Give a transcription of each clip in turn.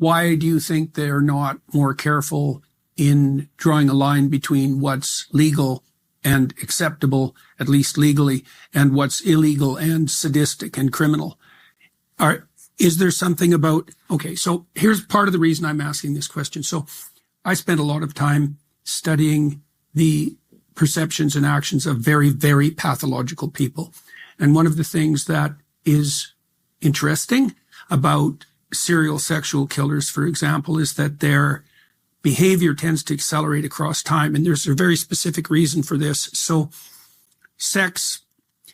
why do you think they're not more careful in drawing a line between what's legal and acceptable, at least legally, and what's illegal and sadistic and criminal? Is there something about, okay, so here's part of the reason I'm asking this question. So I spent a lot of time studying the perceptions and actions of very, very pathological people. And one of the things that is interesting about serial sexual killers, for example, is that their behavior tends to accelerate across time. And there's a very specific reason for this. So sex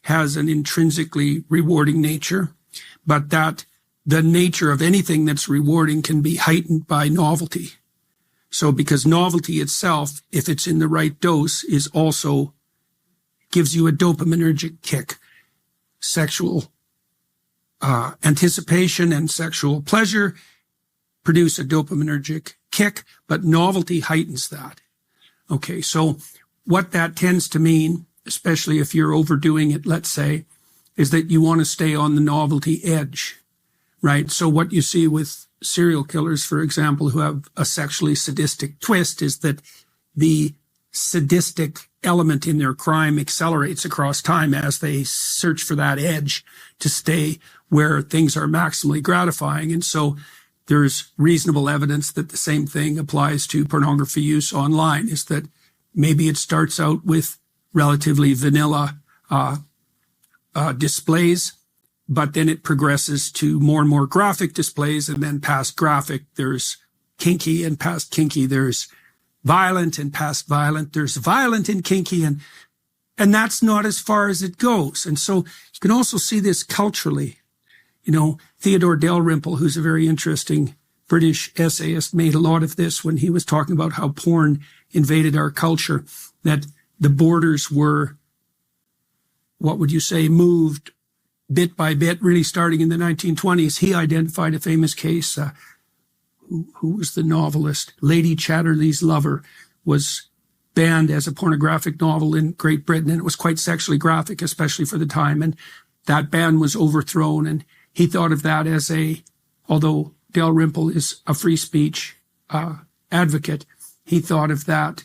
has an intrinsically rewarding nature, but that the nature of anything that's rewarding can be heightened by novelty. So because novelty itself, if it's in the right dose, is also gives you a dopaminergic kick. Sexual anticipation and sexual pleasure produce a dopaminergic kick, but novelty heightens that. Okay, so what that tends to mean, especially if you're overdoing it, let's say, is that you want to stay on the novelty edge, right? So what you see with serial killers, for example, who have a sexually sadistic twist is that the sadistic element in their crime accelerates across time as they search for that edge to stay where things are maximally gratifying. And so there's reasonable evidence that the same thing applies to pornography use online, is that maybe it starts out with relatively vanilla displays, but then it progresses to more and more graphic displays, and then past graphic, there's kinky, and past kinky, there's violent, and past violent, there's violent and kinky, and that's not as far as it goes. And so you can also see this culturally. You know, Theodore Dalrymple, who's a very interesting British essayist, made a lot of this when he was talking about how porn invaded our culture, that the borders were, what would you say, moved bit by bit, really starting in the 1920s. He identified a famous case. Who was the novelist? Lady Chatterley's Lover was banned as a pornographic novel in Great Britain, and it was quite sexually graphic, especially for the time. And that ban was overthrown, and he thought of that as although Dalrymple is a free speech advocate, he thought of that,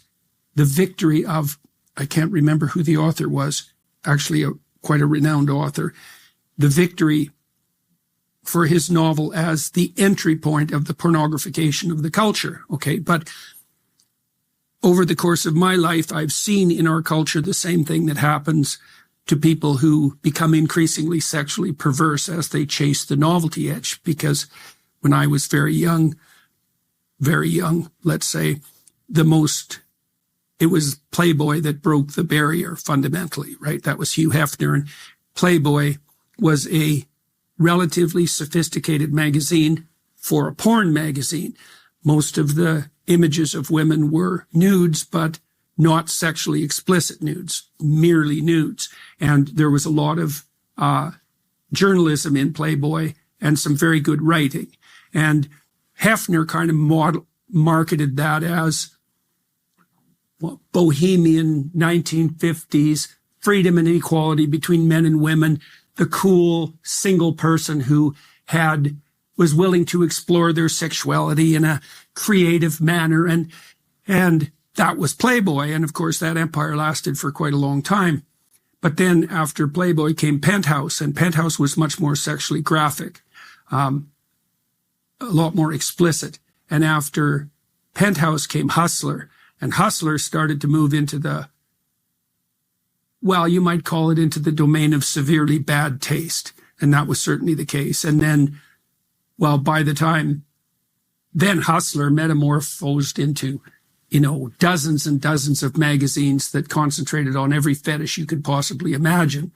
the victory of, I can't remember who the author was, actually quite a renowned author, the victory for his novel as the entry point of the pornographication of the culture. Okay, but over the course of my life, I've seen in our culture the same thing that happens to people who become increasingly sexually perverse as they chase the novelty edge. Because when I was very young, let's say, it was Playboy that broke the barrier fundamentally, right? That was Hugh Hefner, and Playboy was a relatively sophisticated magazine for a porn magazine. Most of the images of women were nudes, but not sexually explicit nudes, merely nudes. And there was a lot of journalism in Playboy and some very good writing. And Hefner kind of marketed that as bohemian 1950s, freedom and equality between men and women, the cool single person who was willing to explore their sexuality in a creative manner. And that was Playboy. And of course, that empire lasted for quite a long time. But then after Playboy came Penthouse, and Penthouse was much more sexually graphic, a lot more explicit. And after Penthouse came Hustler, and Hustler started to move into you might call it into the domain of severely bad taste. And that was certainly the case. And then, by the time then Hustler metamorphosed into, dozens and dozens of magazines that concentrated on every fetish you could possibly imagine.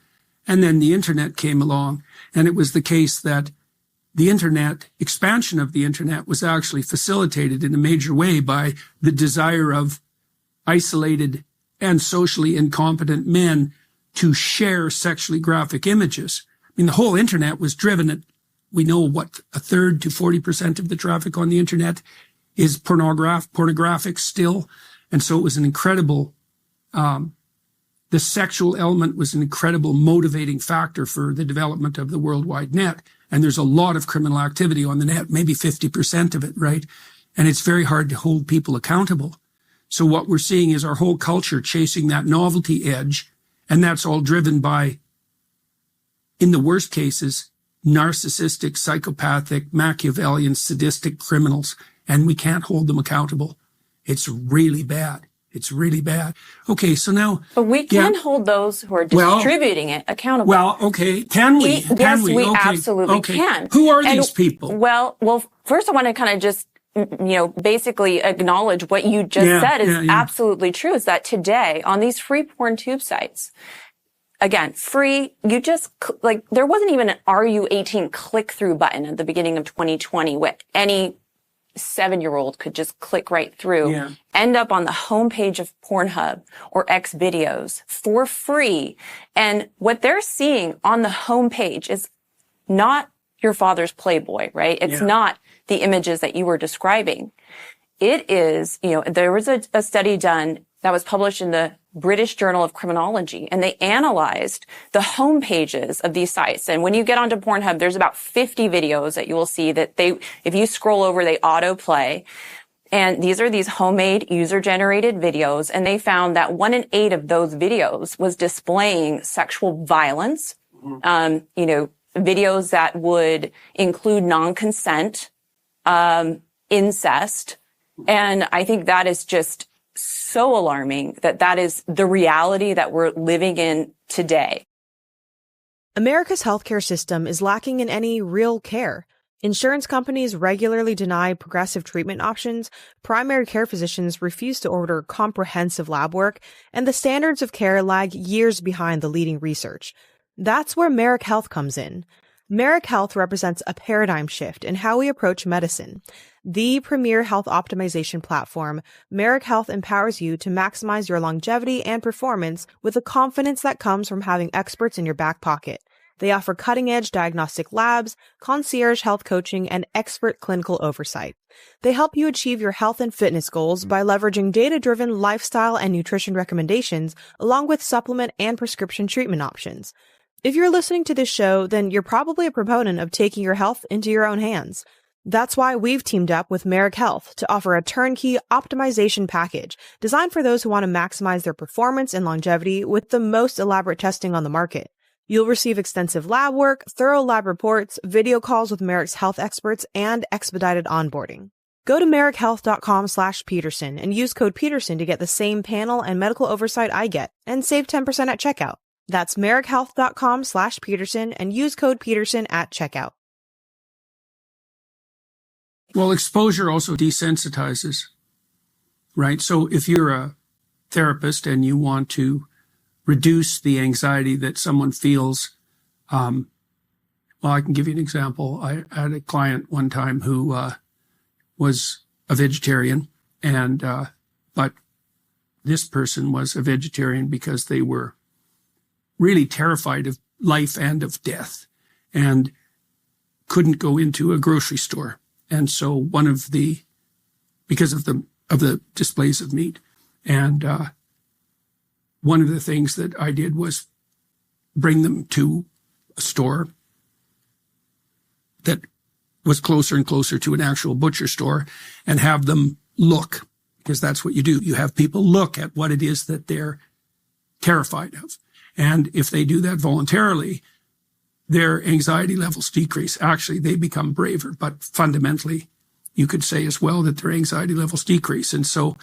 And then the internet came along, and it was the case that the expansion of the internet was actually facilitated in a major way by the desire of isolated and socially incompetent men to share sexually graphic images. I mean, the whole internet was driven at, we know what, 1/3 to 40% of the traffic on the internet is pornographic still. And so it was an incredible, the sexual element was an incredible motivating factor for the development of the World Wide Net. And there's a lot of criminal activity on the net, maybe 50% of it, right? And it's very hard to hold people accountable. So what we're seeing is our whole culture chasing that novelty edge. And that's all driven by, in the worst cases, narcissistic, psychopathic, Machiavellian, sadistic criminals. And we can't hold them accountable. It's really bad. It's really bad. Okay, so now... But we can hold those who are distributing it accountable. Well, okay, can we? Yes, we absolutely can. Who are these people? Well, first I want to kind of just, basically acknowledge what you just said is absolutely true, is that today on these free porn tube sites, again, free, you just, there wasn't even an Are You 18 click-through button at the beginning of 2020 where any 7-year-old could just click right through, end up on the homepage of Pornhub or X videos for free. And what they're seeing on the homepage is not your father's Playboy, right? It's not the images that you were describing. It is, there was a study done that was published in the British Journal of Criminology, and they analyzed the home pages of these sites. And when you get onto Pornhub, there's about 50 videos that you will see that if you scroll over, they autoplay. And these are these homemade user-generated videos, and they found that 1 in 8 of those videos was displaying sexual violence, videos that would include non-consent, incest. And I think that is just so alarming that is the reality that we're living in today. America's healthcare system is lacking in any real care. Insurance companies regularly deny progressive treatment options, primary care physicians refuse to order comprehensive lab work, and the standards of care lag years behind the leading research. That's where Merrick Health comes in. Merrick Health represents a paradigm shift in how we approach medicine. The premier health optimization platform, Merrick Health empowers you to maximize your longevity and performance with the confidence that comes from having experts in your back pocket. They offer cutting-edge diagnostic labs, concierge health coaching, and expert clinical oversight. They help you achieve your health and fitness goals by leveraging data-driven lifestyle and nutrition recommendations, along with supplement and prescription treatment options. If you're listening to this show, then you're probably a proponent of taking your health into your own hands. That's why we've teamed up with Merrick Health to offer a turnkey optimization package designed for those who want to maximize their performance and longevity with the most elaborate testing on the market. You'll receive extensive lab work, thorough lab reports, video calls with Merrick's health experts, and expedited onboarding. Go to merrickhealth.com/Peterson and use code Peterson to get the same panel and medical oversight I get and save 10% at checkout. That's merrickhealth.com/Peterson and use code Peterson at checkout. Well, exposure also desensitizes, right? So if you're a therapist and you want to reduce the anxiety that someone feels, well, I can give you an example. I had a client one time who was a vegetarian, and but this person was a vegetarian because they were really terrified of life and of death and couldn't go into a grocery store. And so because of the displays of meat. And one of the things that I did was bring them to a store that was closer and closer to an actual butcher store and have them look, because that's what you do. You have people look at what it is that they're terrified of. And if they do that voluntarily, their anxiety levels decrease. Actually, they become braver, but fundamentally, you could say as well that their anxiety levels decrease. And so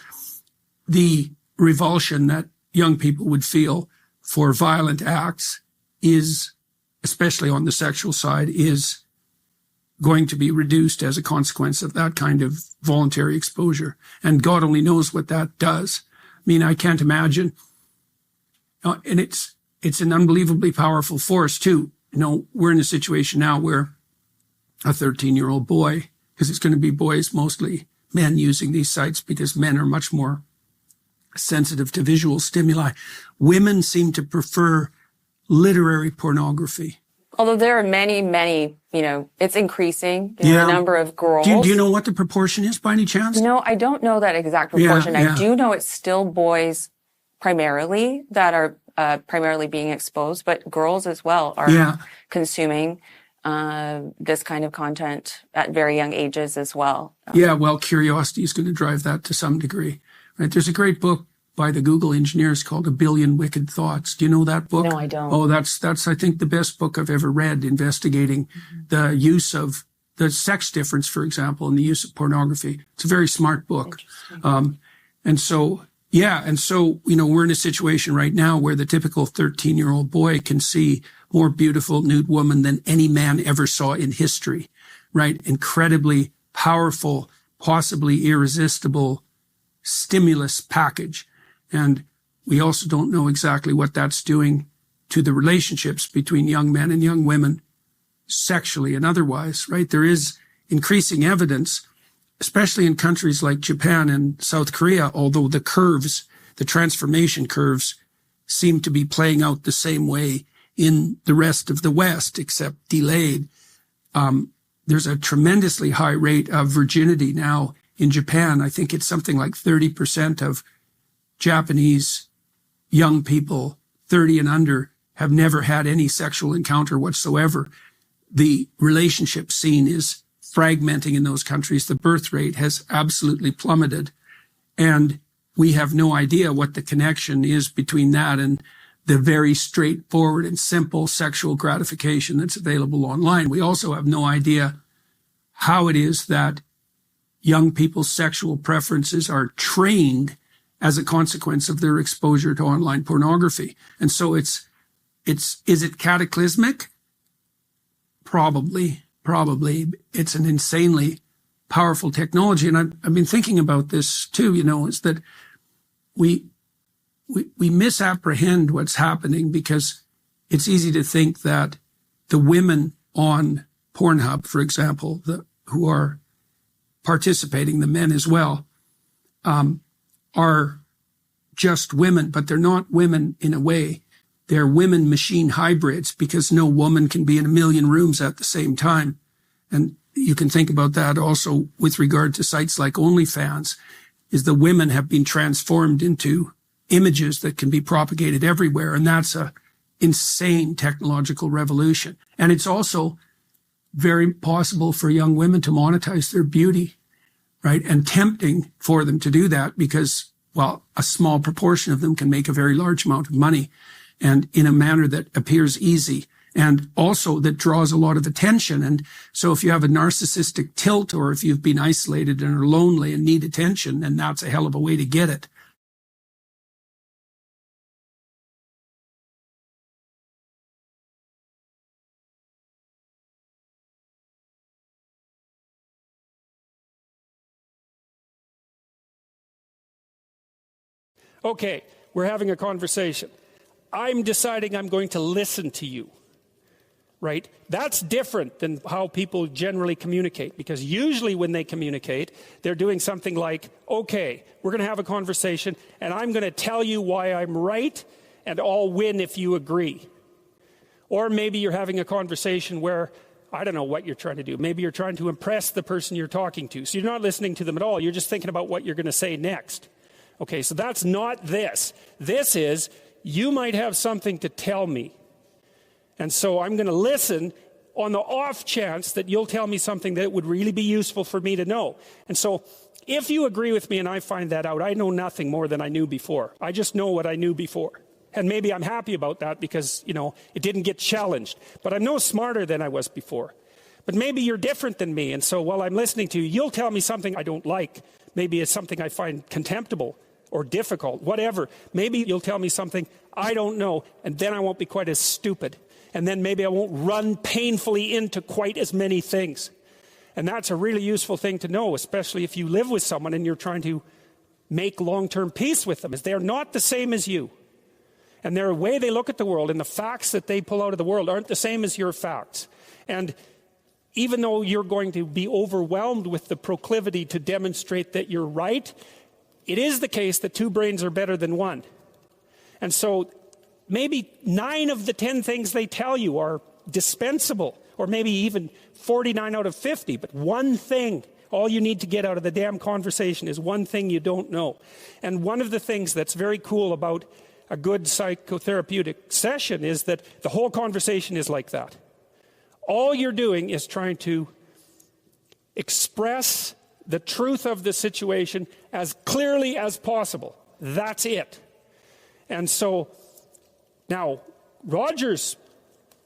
the revulsion that young people would feel for violent acts is, especially on the sexual side, is going to be reduced as a consequence of that kind of voluntary exposure. And God only knows what that does. I mean, I can't imagine. And it's an unbelievably powerful force too. We're in a situation now where a 13-year-old boy, because it's going to be boys, mostly men using these sites because men are much more sensitive to visual stimuli. Women seem to prefer literary pornography. Although there are many, it's increasing, the number of girls. Do you know what the proportion is by any chance? No, I don't know that exact proportion. I do know it's still boys primarily that are primarily being exposed, but girls as well are consuming. this kind of content at very young ages as well. Yeah, well, curiosity is going to drive that to some degree, right? There's a great book by the Google engineers called A Billion Wicked Thoughts. Do you know that book? No, I don't. Oh, that's I think the best book I've ever read, investigating the use of the sex difference, for example, and the use of pornography. It's a very smart book. And so, we're in a situation right now where the typical 13-year-old boy can see more beautiful nude woman than any man ever saw in history, right? Incredibly powerful, possibly irresistible stimulus package. And we also don't know exactly what that's doing to the relationships between young men and young women, sexually and otherwise, right? There is increasing evidence, especially in countries like Japan and South Korea, although the transformation curves seem to be playing out the same way in the rest of the West, except delayed. There's a tremendously high rate of virginity now in Japan. I think it's something like 30% of Japanese young people, 30 and under, have never had any sexual encounter whatsoever. The relationship scene is fragmenting in those countries. The birth rate has absolutely plummeted. And we have no idea what the connection is between that and the very straightforward and simple sexual gratification that's available online. We also have no idea how it is that young people's sexual preferences are trained as a consequence of their exposure to online pornography. And so is it cataclysmic? Probably. It's an insanely powerful technology. And I've been thinking about this too, is that we misapprehend what's happening because it's easy to think that the women on Pornhub, for example, who are participating, the men as well, are just women, but they're not women in a way. They're women machine hybrids because no woman can be in a million rooms at the same time. And you can think about that also with regard to sites like OnlyFans, is the women have been transformed into images that can be propagated everywhere. And that's a insane technological revolution. And it's also very possible for young women to monetize their beauty, right? And tempting for them to do that because, well, a small proportion of them can make a very large amount of money and in a manner that appears easy and also that draws a lot of attention. And so if you have a narcissistic tilt or if you've been isolated and are lonely and need attention, then that's a hell of a way to get it. Okay, we're having a conversation. I'm deciding I'm going to listen to you, right? That's different than how people generally communicate, because usually when they communicate, they're doing something like, okay, we're going to have a conversation, and I'm going to tell you why I'm right, and I'll win if you agree. Or maybe you're having a conversation where, I don't know what you're trying to do. Maybe you're trying to impress the person you're talking to. So you're not listening to them at all. You're just thinking about what you're going to say next. Okay, so that's not this. This is, you might have something to tell me. And so I'm going to listen on the off chance that you'll tell me something that would really be useful for me to know. And so if you agree with me and I find that out, I know nothing more than I knew before. I just know what I knew before. And maybe I'm happy about that because, it didn't get challenged. But I'm no smarter than I was before. But maybe you're different than me. And so while I'm listening to you, you'll tell me something I don't like. Maybe it's something I find contemptible or difficult, whatever. Maybe you'll tell me something I don't know, and then I won't be quite as stupid. And then maybe I won't run painfully into quite as many things. And that's a really useful thing to know, especially if you live with someone and you're trying to make long-term peace with them, is they're not the same as you. And their way they look at the world and the facts that they pull out of the world aren't the same as your facts. And even though you're going to be overwhelmed with the proclivity to demonstrate that you're right, it is the case that two brains are better than one. And so maybe 9 of the 10 things they tell you are dispensable, or maybe even 49 out of 50. But one thing, all you need to get out of the damn conversation is one thing you don't know. And one of the things that's very cool about a good psychotherapeutic session is that the whole conversation is like that. All you're doing is trying to express the truth of the situation as clearly as possible. That's it. And so, now, Roger's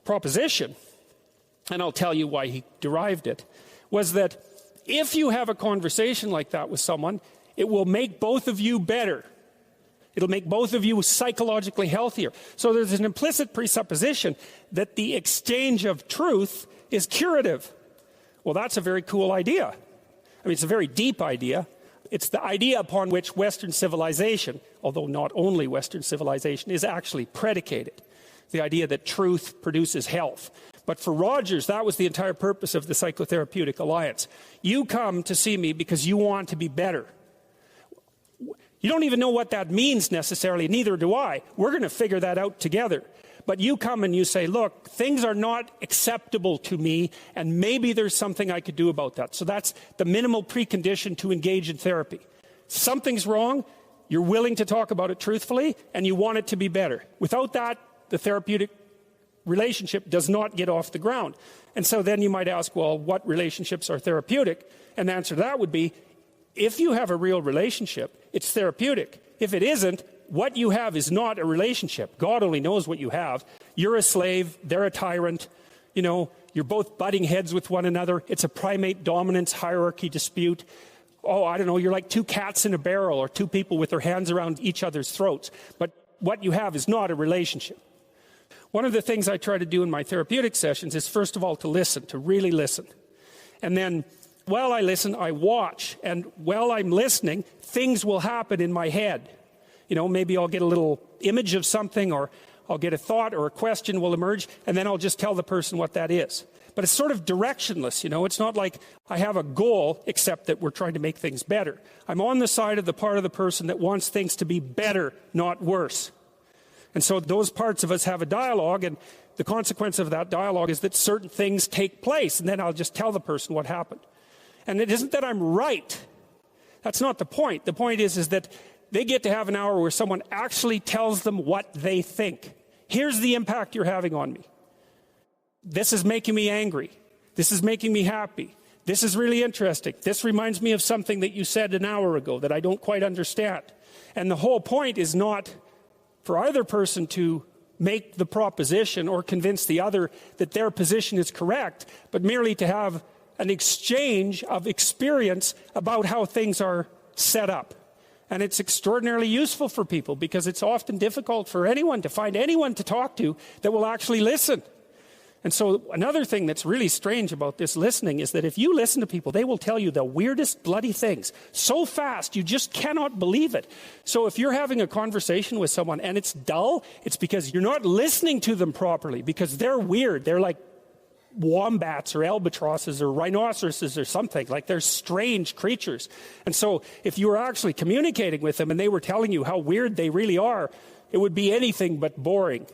proposition, and I'll tell you why he derived it, was that if you have a conversation like that with someone, it will make both of you better. It'll make both of you psychologically healthier. So there's an implicit presupposition that the exchange of truth is curative. Well, that's a very cool idea. I mean, it's a very deep idea. It's the idea upon which Western civilization, although not only Western civilization, is actually predicated. The idea that truth produces health. But for Rogers, that was the entire purpose of the Psychotherapeutic Alliance. You come to see me because you want to be better. You don't even know what that means necessarily, neither do I. We're going to figure that out together. But you come and you say, look, things are not acceptable to me, and maybe there's something I could do about that. So that's the minimal precondition to engage in therapy. Something's wrong, you're willing to talk about it truthfully, and you want it to be better. Without that, the therapeutic relationship does not get off the ground. And so then you might ask, well, what relationships are therapeutic? And the answer to that would be, if you have a real relationship, it's therapeutic. If it isn't, what you have is not a relationship. God only knows what you have. You're a slave, they're a tyrant. You know, you're both butting heads with one another. It's a primate dominance hierarchy dispute. Oh, I don't know, you're like two cats in a barrel or two people with their hands around each other's throats. But what you have is not a relationship. One of the things I try to do in my therapeutic sessions is, first of all, to listen, to really listen. And then, while I listen, I watch. And while I'm listening, things will happen in my head. You know, maybe I'll get a little image of something, or I'll get a thought or a question will emerge, and then I'll just tell the person what that is. But it's sort of directionless, you know. It's not like I have a goal, except that we're trying to make things better. I'm on the side of the part of the person that wants things to be better, not worse. And so those parts of us have a dialogue, and the consequence of that dialogue is that certain things take place, and then I'll just tell the person what happened. And it isn't that I'm right. That's not the point. The point is that they get to have an hour where someone actually tells them what they think. Here's the impact you're having on me. This is making me angry. This is making me happy. This is really interesting. This reminds me of something that you said an hour ago that I don't quite understand. And the whole point is not for either person to make the proposition or convince the other that their position is correct, but merely to have an exchange of experience about how things are set up. And it's extraordinarily useful for people, because it's often difficult for anyone to find anyone to talk to that will actually listen. And so another thing that's really strange about this listening is that if you listen to people, they will tell you the weirdest bloody things so fast you just cannot believe it. So if you're having a conversation with someone and it's dull, it's because you're not listening to them properly, because they're weird. They're like wombats or albatrosses or rhinoceroses or something. Like, they're strange creatures. And so if you were actually communicating with them and they were telling you how weird they really are, it would be anything but boring.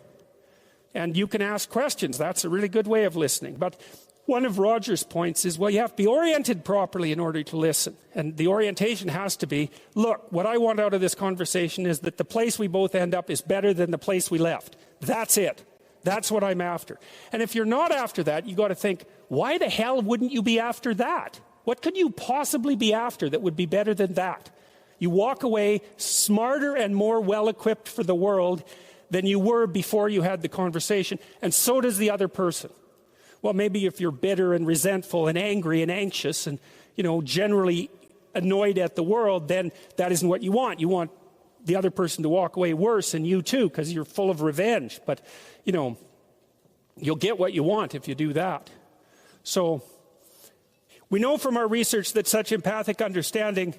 And you can ask questions. That's a really good way of listening. But one of Roger's points is, well, you have to be oriented properly in order to listen. And the orientation has to be, look, what I want out of this conversation is that the place we both end up is better than the place we left. That's it. That's what I'm after. And if you're not after that, you got to think, why the hell wouldn't you be after that? What could you possibly be after that would be better than that? You walk away smarter and more well-equipped for the world than you were before you had the conversation, and so does the other person. Well, maybe if you're bitter and resentful and angry and anxious and, you know, generally annoyed at the world, then that isn't what you want. You want the other person to walk away worse, and you too, because you're full of revenge. But, you know, you'll get what you want if you do that. So we know from our research that such empathic understanding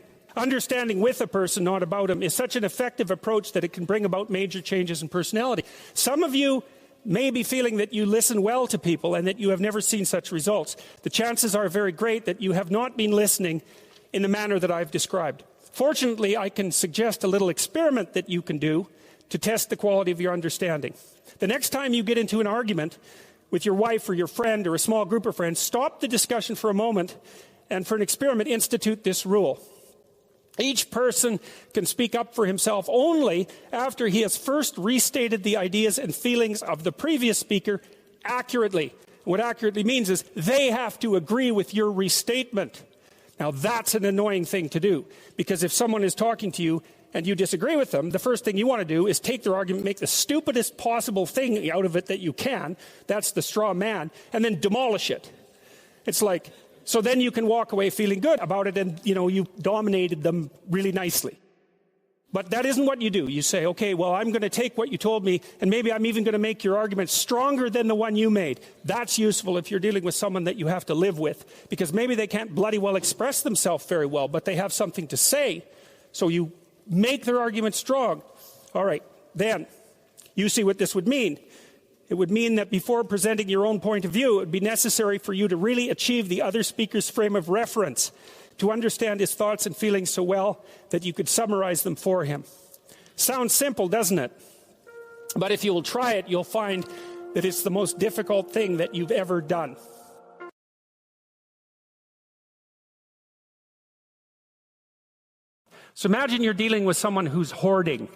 with a person, not about him, is such an effective approach that it can bring about major changes in personality. Some of you may be feeling that you listen well to people and that you have never seen such results. The chances are very great that you have not been listening in the manner that I've described. Fortunately, I can suggest a little experiment that you can do to test the quality of your understanding. The next time you get into an argument with your wife or your friend or a small group of friends, stop the discussion for a moment and, for an experiment, institute this rule. Each person can speak up for himself only after he has first restated the ideas and feelings of the previous speaker accurately. What accurately means is they have to agree with your restatement. Now, that's an annoying thing to do, because if someone is talking to you and you disagree with them, the first thing you want to do is take their argument, make the stupidest possible thing out of it that you can. That's the straw man, and then demolish it. It's like, so then you can walk away feeling good about it, and, you dominated them really nicely. But that isn't what you do. You say, okay, well, I'm going to take what you told me, and maybe I'm even going to make your argument stronger than the one you made. That's useful if you're dealing with someone that you have to live with, because maybe they can't bloody well express themselves very well, but they have something to say. So you make their argument strong. All right, then you see what this would mean. It would mean that before presenting your own point of view, it would be necessary for you to really achieve the other speaker's frame of reference, to understand his thoughts and feelings so well that you could summarize them for him. Sounds simple, doesn't it? But if you will try it, you'll find that it's the most difficult thing that you've ever done. So imagine you're dealing with someone who's hoarding.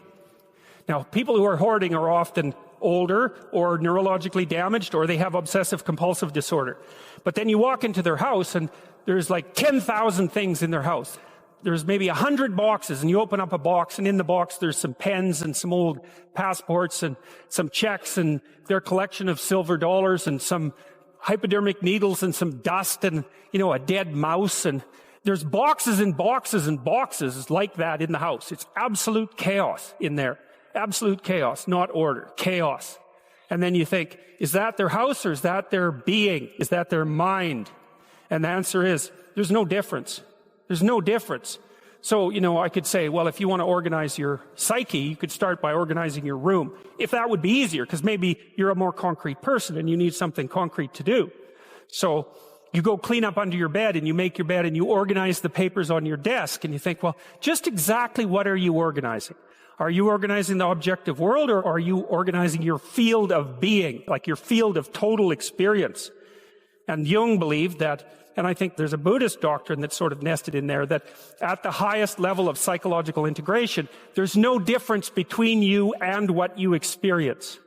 Now, people who are hoarding are often older or neurologically damaged, or they have obsessive compulsive disorder. But then you walk into their house and there's like 10,000 things in their house. There's maybe 100 boxes, and you open up a box, and in the box there's some pens and some old passports and some checks and their collection of silver dollars and some hypodermic needles and some dust and, a dead mouse. And there's boxes and boxes and boxes like that in the house. It's absolute chaos in there. Absolute chaos, not order. Chaos. And then you think, is that their house, or is that their being? Is that their mind? And the answer is, there's no difference. There's no difference. So, I could say, well, if you want to organize your psyche, you could start by organizing your room. If that would be easier, because maybe you're a more concrete person and you need something concrete to do. So you go clean up under your bed, and you make your bed, and you organize the papers on your desk, and you think, well, just exactly what are you organizing? Are you organizing the objective world, or are you organizing your field of being, like your field of total experience? And Jung believed that, and I think there's a Buddhist doctrine that's sort of nested in there, that at the highest level of psychological integration, there's no difference between you and what you experience.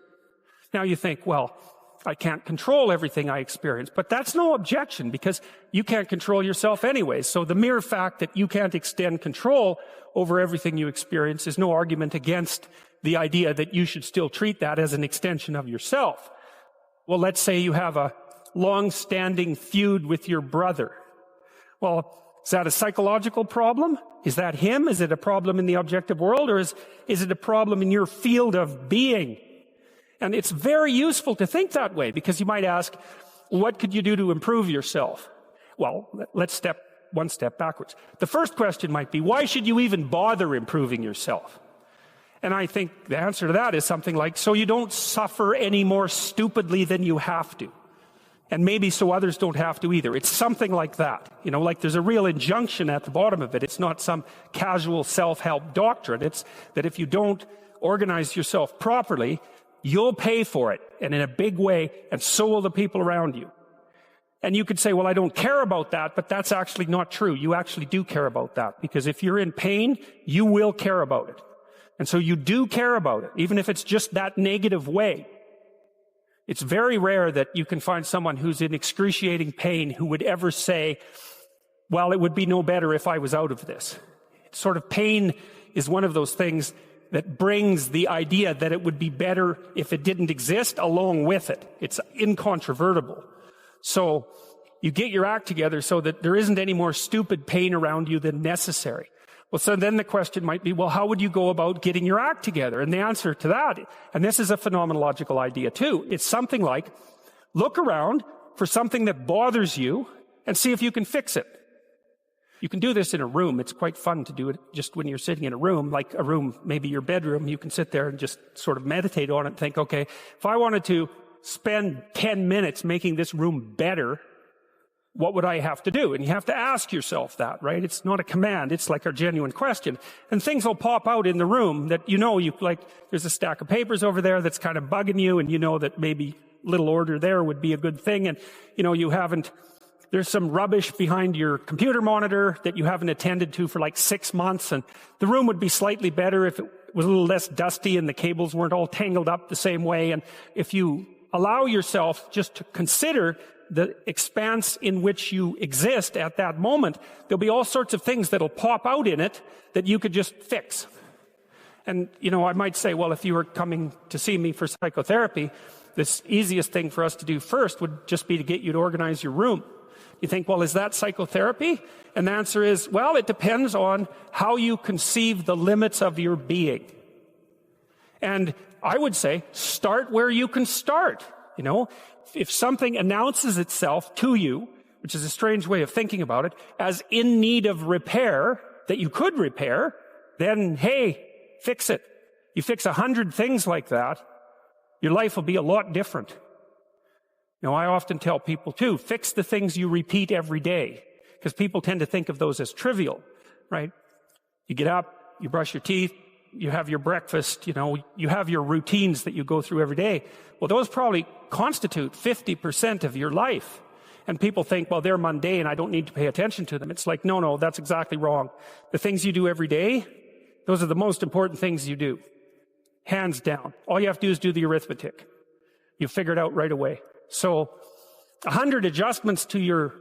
Now you think, well, I can't control everything I experience, but that's no objection, because you can't control yourself anyway. So the mere fact that you can't extend control over everything you experience is no argument against the idea that you should still treat that as an extension of yourself. Well, let's say you have a long-standing feud with your brother. Well, is that a psychological problem? Is that him? Is it a problem in the objective world, or is it a problem in your field of being? And it's very useful to think that way, because you might ask, what could you do to improve yourself? Well, let's step one step backwards. The first question might be, why should you even bother improving yourself? And I think the answer to that is something like, so you don't suffer any more stupidly than you have to. And maybe so others don't have to either. It's something like that. Like there's a real injunction at the bottom of it. It's not some casual self-help doctrine. It's that if you don't organize yourself properly, you'll pay for it, and in a big way, and so will the people around you. And you could say, well, I don't care about that, but that's actually not true. You actually do care about that, because if you're in pain, you will care about it. And so you do care about it, even if it's just that negative way. It's very rare that you can find someone who's in excruciating pain who would ever say, well, it would be no better if I was out of this. Sort of pain is one of those things that brings the idea that it would be better if it didn't exist along with it. It's incontrovertible. So you get your act together so that there isn't any more stupid pain around you than necessary. Well, so then the question might be, well, how would you go about getting your act together? And the answer to that, and this is a phenomenological idea too, it's something like, look around for something that bothers you and see if you can fix it. You can do this in a room. It's quite fun to do it just when you're sitting in a room, like a room, maybe your bedroom. You can sit there and just sort of meditate on it and think, okay, if I wanted to spend 10 minutes making this room better, what would I have to do? And you have to ask yourself that, right? It's not a command. It's like a genuine question. And things will pop out in the room that you like, there's a stack of papers over there that's kind of bugging you, and you know that maybe little order there would be a good thing. And, there's some rubbish behind your computer monitor that you haven't attended to for like 6 months, and the room would be slightly better if it was a little less dusty and the cables weren't all tangled up the same way. And if you allow yourself just to consider the expanse in which you exist at that moment, there'll be all sorts of things that'll pop out in it that you could just fix. And, I might say, well, if you were coming to see me for psychotherapy, this easiest thing for us to do first would just be to get you to organize your room. You think, well, is that psychotherapy? And the answer is, well, it depends on how you conceive the limits of your being. And I would say, start where you can start. If something announces itself to you, which is a strange way of thinking about it, as in need of repair, that you could repair, then, hey, fix it. You fix 100 things like that, your life will be a lot different. I often tell people too, fix the things you repeat every day, because people tend to think of those as trivial, right? You get up, you brush your teeth, you have your breakfast, you have your routines that you go through every day. Well, those probably constitute 50% of your life. And people think, well, they're mundane, I don't need to pay attention to them. It's like, no, that's exactly wrong. The things you do every day, those are the most important things you do. Hands down. All you have to do is do the arithmetic. You figure it out right away. So 100 adjustments to your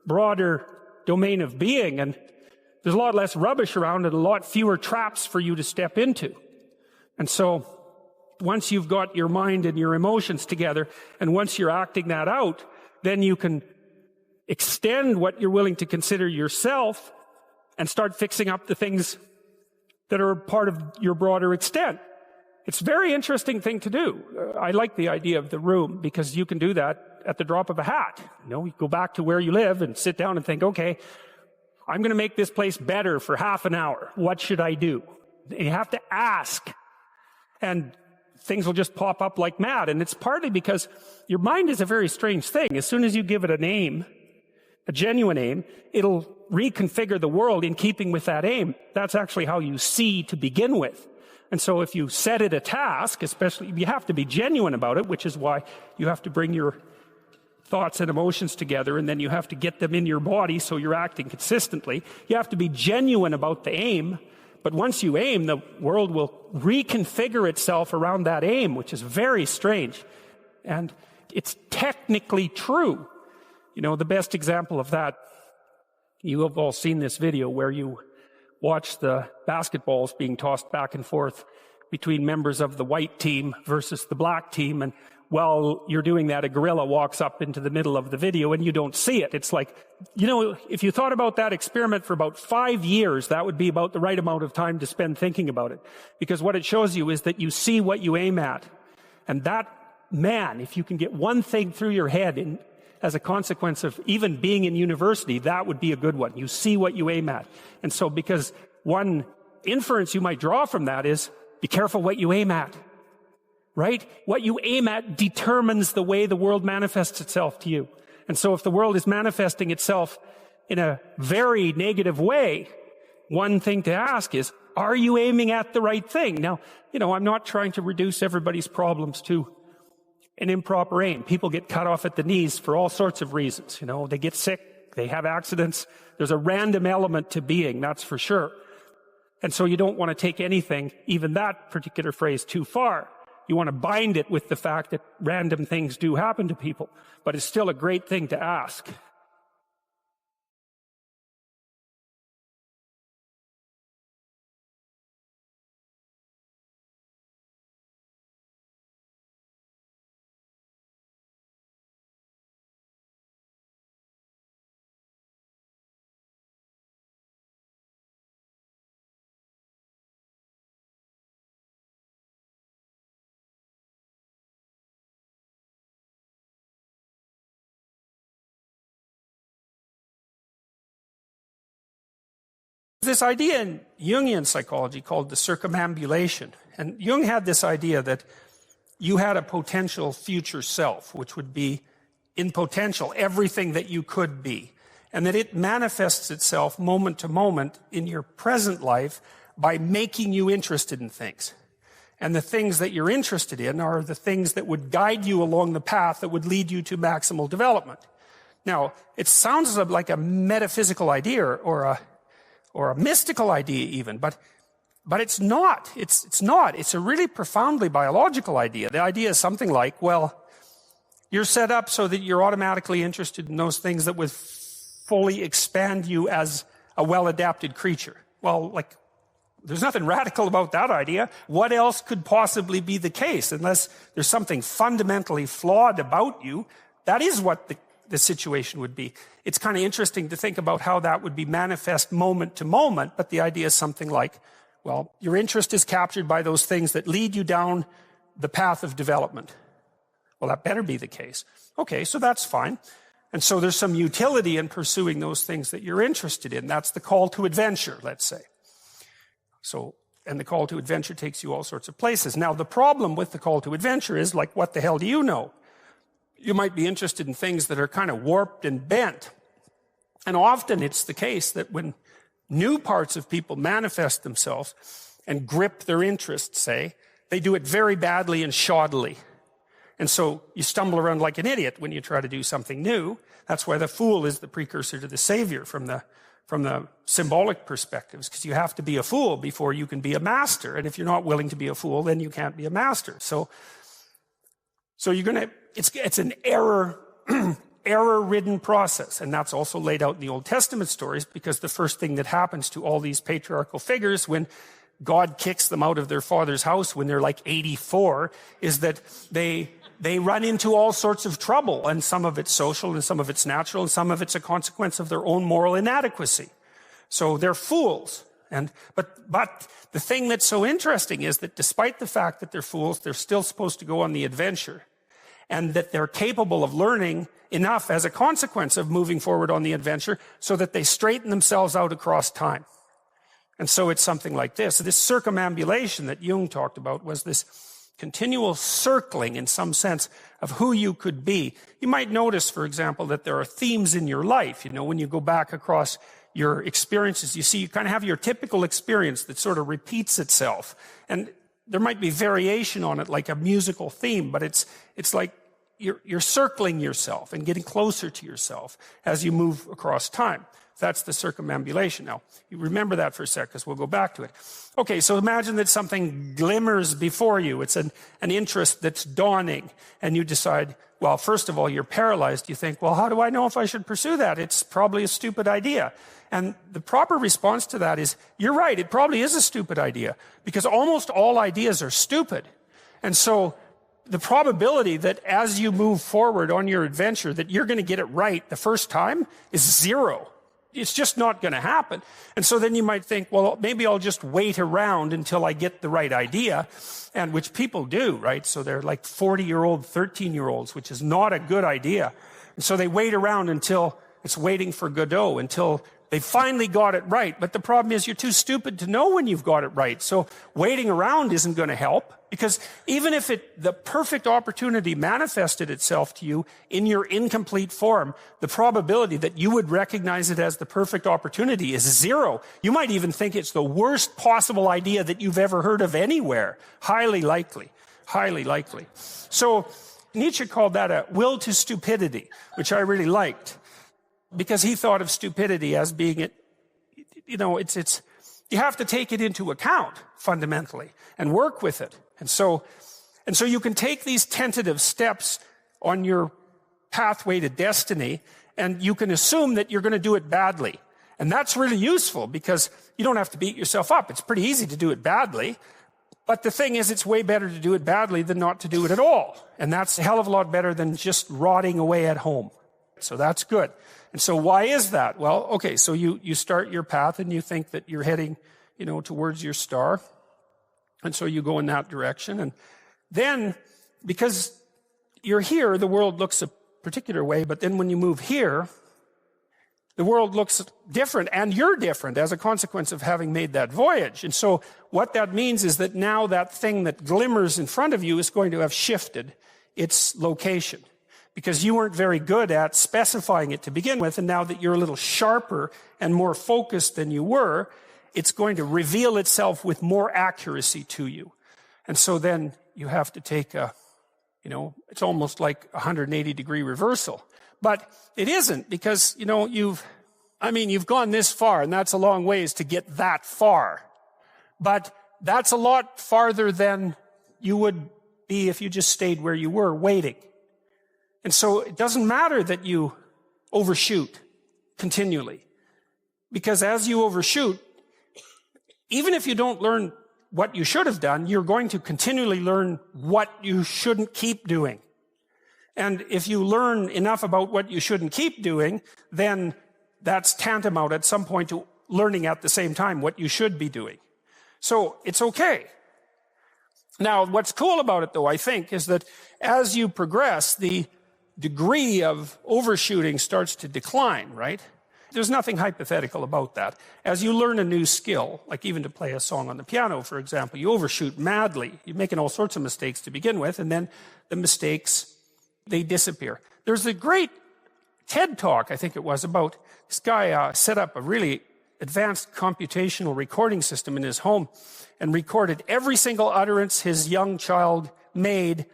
broader domain of being, and there's a lot less rubbish around and a lot fewer traps for you to step into. And so once you've got your mind and your emotions together, and once you're acting that out, then you can extend what you're willing to consider yourself and start fixing up the things that are part of your broader extent. It's a very interesting thing to do. I like the idea of the room because you can do that at the drop of a hat. You go back to where you live and sit down and think, okay, I'm going to make this place better for half an hour. What should I do? You have to ask. And things will just pop up like mad. And it's partly because your mind is a very strange thing. As soon as you give it a name, a genuine aim, it'll reconfigure the world in keeping with that aim. That's actually how you see to begin with. And so if you set it a task, especially, you have to be genuine about it, which is why you have to bring your thoughts and emotions together, and then you have to get them in your body so you're acting consistently. You have to be genuine about the aim, but once you aim, the world will reconfigure itself around that aim, which is very strange. And it's technically true. The best example of that, you have all seen this video where you watch the basketballs being tossed back and forth between members of the white team versus the black team, and while you're doing that, a gorilla walks up into the middle of the video and you don't see it. It's like, if you thought about that experiment for about 5 years, that would be about the right amount of time to spend thinking about it. Because what it shows you is that you see what you aim at. And that, man, if you can get one thing through your head as a consequence of even being in university, that would be a good one. You see what you aim at. And so because one inference you might draw from that is, be careful what you aim at. Right? What you aim at determines the way the world manifests itself to you. And so if the world is manifesting itself in a very negative way, one thing to ask is, are you aiming at the right thing? Now, I'm not trying to reduce everybody's problems to an improper aim. People get cut off at the knees for all sorts of reasons. They get sick, they have accidents. There's a random element to being, that's for sure. And so you don't want to take anything, even that particular phrase, too far. You want to bind it with the fact that random things do happen to people, but it's still a great thing to ask. This idea in Jungian psychology called the circumambulation. And Jung had this idea that you had a potential future self, which would be in potential everything that you could be. And that it manifests itself moment to moment in your present life by making you interested in things. And the things that you're interested in are the things that would guide you along the path that would lead you to maximal development. Now, it sounds like a metaphysical idea or a mystical idea even, but it's not. It's not. It's a really profoundly biological idea. The idea is something like, well, You're set up so that you're automatically interested in those things that would fully expand you as a well-adapted creature. Well, like, there's nothing radical about that idea. What else could possibly be the case? Unless there's something fundamentally flawed about you, that is what the situation would be. It's kind of interesting to think about how that would be manifest moment to moment, but the idea is something like, well, your interest is captured by those things that lead you down the path of development. Well, that better be the case. Okay, so that's fine. And so there's some utility in pursuing those things that you're interested in. That's the call to adventure, let's say. So, and the call to adventure takes you all sorts of places. Now, the problem with the call to adventure is, like, what the hell do you know? You might be interested in things that are kind of warped and bent. And often it's the case that when new parts of people manifest themselves and grip their interests, say, they do it very badly and shoddily. And so you stumble around like an idiot when you try to do something new. That's why the fool is the precursor to the savior from the symbolic perspectives, because you have to be a fool before you can be a master. And if you're not willing to be a fool, then you can't be a master. So you're gonna, it's an error-ridden process. And that's also laid out in the Old Testament stories, because the first thing that happens to all these patriarchal figures when God kicks them out of their father's house when they're like 84 is that they run into all sorts of trouble, and some of it's social and some of it's natural and some of it's a consequence of their own moral inadequacy. So they're fools. But the thing that's so interesting is that despite the fact that they're fools, they're still supposed to go on the adventure, and that they're capable of learning enough as a consequence of moving forward on the adventure so that they straighten themselves out across time. And so it's something like this. This circumambulation that Jung talked about was this continual circling, in some sense, of who you could be. You might notice, for example, that there are themes in your life. You know, when you go back across your experiences, you see you kind of have your typical experience that sort of repeats itself. And there might be variation on it, like a musical theme, but it's like you're circling yourself and getting closer to yourself as you move across time. That's the circumambulation. Now, you remember that for a sec, because we'll go back to it. Okay, so imagine that something glimmers before you. It's an interest that's dawning, and you decide, well, first of all, you're paralyzed. You think, well, how do I know if I should pursue that? It's probably a stupid idea. And the proper response to that is, you're right, it probably is a stupid idea, because almost all ideas are stupid. And so the probability that as you move forward on your adventure that you're going to get it right the first time is zero. It's just not going to happen. And so then you might think, well, maybe I'll just wait around until I get the right idea, and which people do, right? So they're like 40-year-old, 13-year-olds, which is not a good idea. And so they wait around until it's waiting for Godot, until they finally got it right. But the problem is you're too stupid to know when you've got it right. So waiting around isn't going to help, because even if the perfect opportunity manifested itself to you in your incomplete form, the probability that you would recognize it as the perfect opportunity is zero. You might even think it's the worst possible idea that you've ever heard of anywhere. Highly likely. Highly likely. So Nietzsche called that a will to stupidity, which I really liked, because he thought of stupidity as being you have to take it into account fundamentally and work with it. And so you can take these tentative steps on your pathway to destiny, and you can assume that you're going to do it badly. And that's really useful, because you don't have to beat yourself up. It's pretty easy to do it badly. But the thing is, it's way better to do it badly than not to do it at all. And that's a hell of a lot better than just rotting away at home. So that's good. And so why is that? Well, okay, so you start your path and you think that you're heading, towards your star. And so you go in that direction. And then, because you're here, the world looks a particular way. But then when you move here, the world looks different, and you're different as a consequence of having made that voyage. And so what that means is that now that thing that glimmers in front of you is going to have shifted its location, because you weren't very good at specifying it to begin with. And now that you're a little sharper and more focused than you were, it's going to reveal itself with more accuracy to you. And so then you have to take it's almost like a 180-degree reversal. But it isn't, because, you've gone this far, and that's a long ways to get that far. But that's a lot farther than you would be if you just stayed where you were waiting. And so it doesn't matter that you overshoot continually. Because as you overshoot, even if you don't learn what you should have done, you're going to continually learn what you shouldn't keep doing. And if you learn enough about what you shouldn't keep doing, then that's tantamount at some point to learning at the same time what you should be doing. So it's okay. Now, what's cool about it, though, I think, is that as you progress, the degree of overshooting starts to decline, right? There's nothing hypothetical about that. As you learn a new skill, like even to play a song on the piano, for example, you overshoot madly. You're making all sorts of mistakes to begin with, and then the mistakes, they disappear. There's a great TED Talk, I think it was, about this guy set up a really advanced computational recording system in his home and recorded every single utterance his young child made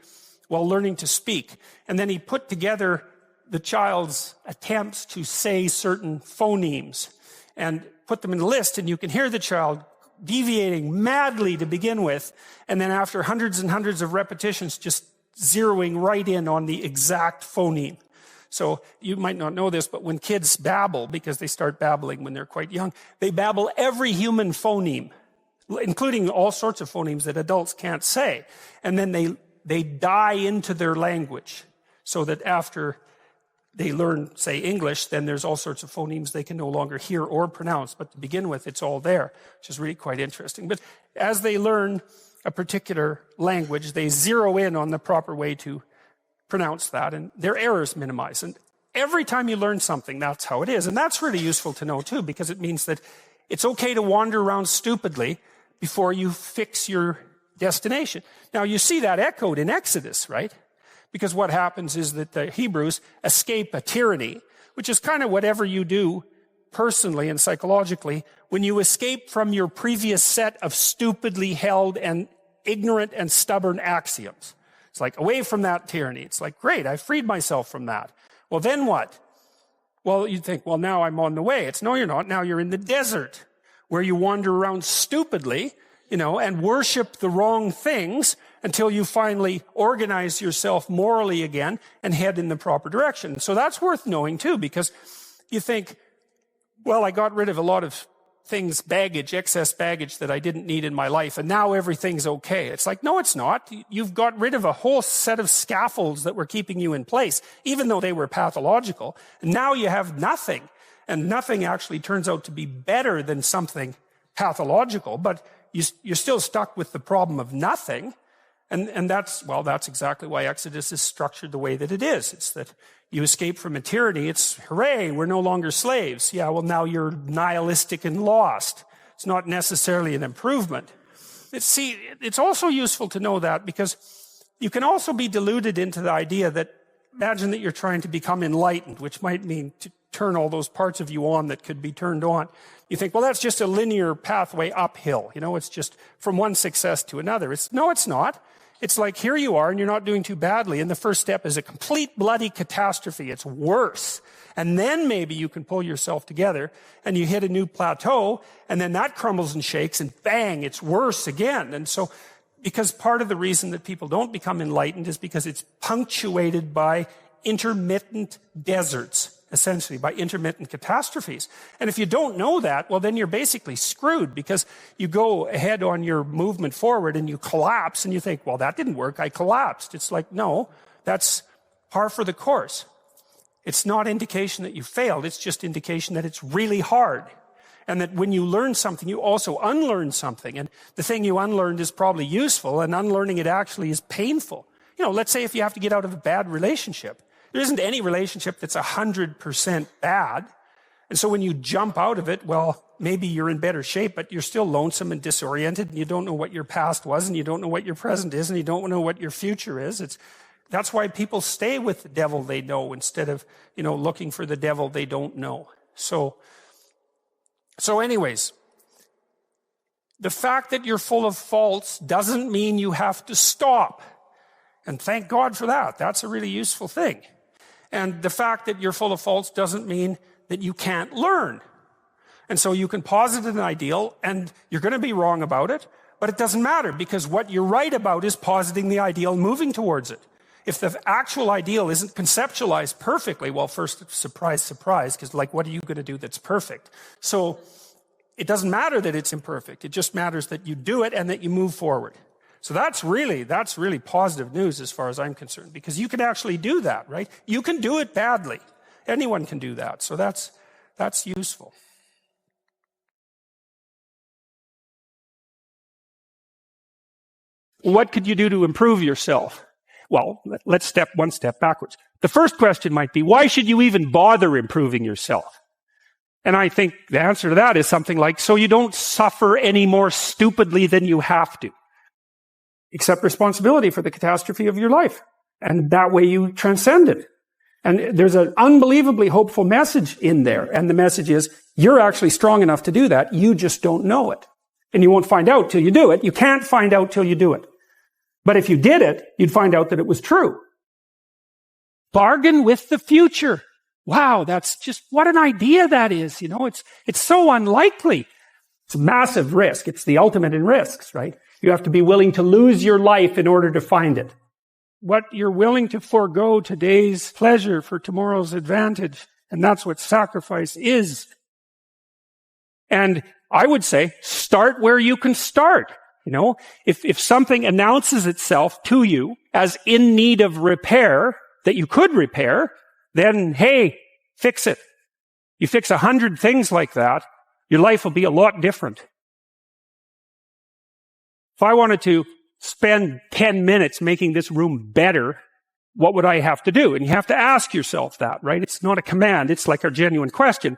while learning to speak. And then he put together the child's attempts to say certain phonemes and put them in a list, and you can hear the child deviating madly to begin with, and then after hundreds and hundreds of repetitions, just zeroing right in on the exact phoneme. So you might not know this, but when kids babble, because they start babbling when they're quite young, they babble every human phoneme, including all sorts of phonemes that adults can't say. And then they die into their language, so that after they learn, say, English, then there's all sorts of phonemes they can no longer hear or pronounce. But to begin with, it's all there, which is really quite interesting. But as they learn a particular language, they zero in on the proper way to pronounce that, and their errors minimize. And every time you learn something, that's how it is. And that's really useful to know, too, because it means that it's okay to wander around stupidly before you fix your destination. Now, you see that echoed in Exodus, right? Because what happens is that the Hebrews escape a tyranny, which is kind of whatever you do personally and psychologically when you escape from your previous set of stupidly held and ignorant and stubborn axioms. It's like away from that tyranny. It's like, great, I freed myself from that. Well, then what? Well, you'd think, well, now I'm on the way. It's no, you're not. Now you're in the desert where you wander around stupidly, and worship the wrong things until you finally organize yourself morally again and head in the proper direction. So that's worth knowing too, because you think, well, I got rid of a lot of things, excess baggage that I didn't need in my life, and now everything's okay. It's like, no, it's not. You've got rid of a whole set of scaffolds that were keeping you in place, even though they were pathological. And now you have nothing, and nothing actually turns out to be better than something pathological, but you're still stuck with the problem of nothing. And that's exactly why Exodus is structured the way that it is. It's that you escape from a tyranny. It's, hooray, we're no longer slaves. Yeah, well, now you're nihilistic and lost. It's not necessarily an improvement. It's also useful to know that, because you can also be deluded into the idea that, imagine that you're trying to become enlightened, which might mean to turn all those parts of you on that could be turned on. You think, well, that's just a linear pathway uphill. It's just from one success to another. No, it's not. It's like, here you are, and you're not doing too badly, and the first step is a complete bloody catastrophe. It's worse. And then maybe you can pull yourself together, and you hit a new plateau, and then that crumbles and shakes, and bang, it's worse again. And so, because part of the reason that people don't become enlightened is because it's punctuated by intermittent deserts, essentially, by intermittent catastrophes. And if you don't know that, well, then you're basically screwed, because you go ahead on your movement forward and you collapse and you think, well, that didn't work, I collapsed. It's like, no, that's par for the course. It's not indication that you failed, it's just indication that it's really hard. And that when you learn something, you also unlearn something. And the thing you unlearned is probably useful, and unlearning it actually is painful. Let's say if you have to get out of a bad relationship. There isn't any relationship that's 100% bad. And so when you jump out of it, well, maybe you're in better shape, but you're still lonesome and disoriented, and you don't know what your past was, and you don't know what your present is, and you don't know what your future is. That's why people stay with the devil they know instead of, looking for the devil they don't know. So anyways, the fact that you're full of faults doesn't mean you have to stop. And thank God for that. That's a really useful thing. And the fact that you're full of faults doesn't mean that you can't learn. And so you can posit an ideal, and you're going to be wrong about it, but it doesn't matter, because what you're right about is positing the ideal, moving towards it. If the actual ideal isn't conceptualized perfectly, well, first, surprise, surprise, because like, what are you going to do that's perfect? So it doesn't matter that it's imperfect. It just matters that you do it and that you move forward. So that's really positive news as far as I'm concerned, because you can actually do that, right? You can do it badly. Anyone can do that. So that's useful. What could you do to improve yourself? Well, let's step one step backwards. The first question might be, why should you even bother improving yourself? And I think the answer to that is something like, so you don't suffer any more stupidly than you have to. Accept responsibility for the catastrophe of your life. And that way you transcend it. And there's an unbelievably hopeful message in there. And the message is, you're actually strong enough to do that. You just don't know it. And you won't find out till you do it. You can't find out till you do it. But if you did it, you'd find out that it was true. Bargain with the future. Wow, that's just, what an idea that is. You know, it's so unlikely. It's a massive risk. It's the ultimate in risks, right? You have to be willing to lose your life in order to find it. What you're willing to forego today's pleasure for tomorrow's advantage. And that's what sacrifice is. And I would say, start where you can start. You know, if something announces itself to you as in need of repair, that you could repair, then, hey, fix it. You fix 100 things like that, your life will be a lot different. If I wanted to spend 10 minutes making this room better, what would I have to do? And you have to ask yourself that, right? It's not a command. It's like a genuine question.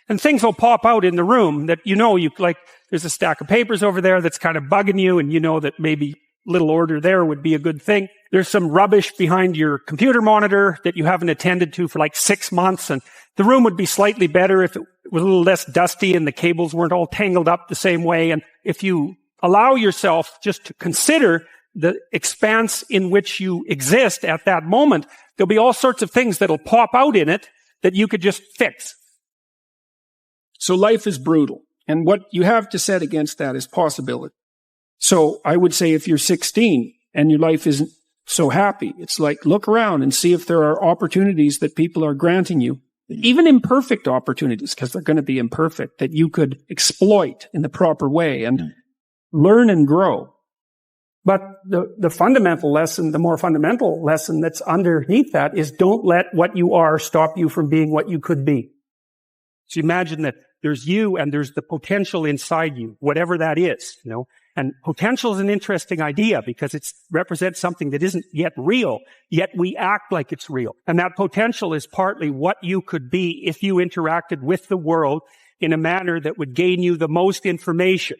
And things will pop out in the room that you like, there's a stack of papers over there that's kind of bugging you, and you know that maybe little order there would be a good thing. There's some rubbish behind your computer monitor that you haven't attended to for like 6 months, and the room would be slightly better if it was a little less dusty and the cables weren't all tangled up the same way. And if you allow yourself just to consider the expanse in which you exist at that moment, there'll be all sorts of things that'll pop out in it that you could just fix. So life is brutal. And what you have to set against that is possibility. So I would say if you're 16 and your life isn't so happy, it's like, look around and see if there are opportunities that people are granting you, even imperfect opportunities, because they're going to be imperfect, that you could exploit in the proper way and learn and grow. But the fundamental lesson, the more fundamental lesson that's underneath that is, don't let what you are stop you from being what you could be. So imagine that there's you and there's the potential inside you, whatever that is, you know. And potential is an interesting idea because it represents something that isn't yet real, yet we act like it's real. And that potential is partly what you could be if you interacted with the world in a manner that would gain you the most information.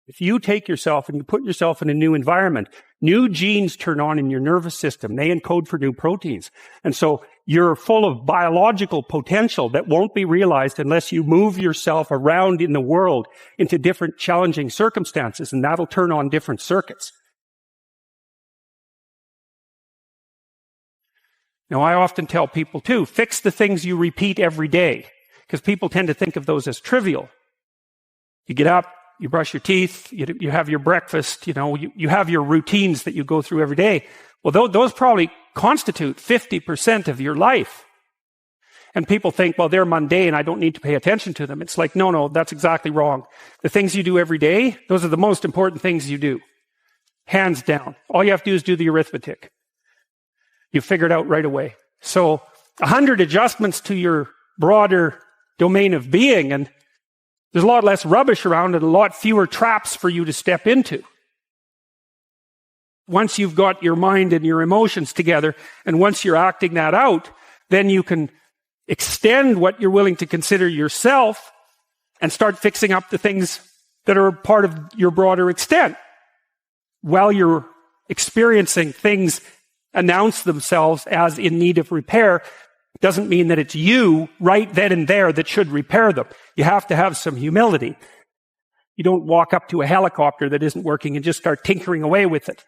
If you take yourself and you put yourself in a new environment, new genes turn on in your nervous system. They encode for new proteins. And so you're full of biological potential that won't be realized unless you move yourself around in the world into different challenging circumstances, and that'll turn on different circuits. Now, I often tell people too, fix the things you repeat every day, because people tend to think of those as trivial. You get up, you brush your teeth, you have your breakfast, you have your routines that you go through every day. Well, those probably constitute 50% of your life. And people think, well, they're mundane, I don't need to pay attention to them. It's like, no, that's exactly wrong. The things you do every day, those are the most important things you do. Hands down. All you have to do is do the arithmetic. You figure it out right away. So 100 adjustments to your broader domain of being, and there's a lot less rubbish around and a lot fewer traps for you to step into. Once you've got your mind and your emotions together, and once you're acting that out, then you can extend what you're willing to consider yourself and start fixing up the things that are part of your broader extent. While you're experiencing things announce themselves as in need of repair, doesn't mean that it's you right then and there that should repair them. You have to have some humility. You don't walk up to a helicopter that isn't working and just start tinkering away with it.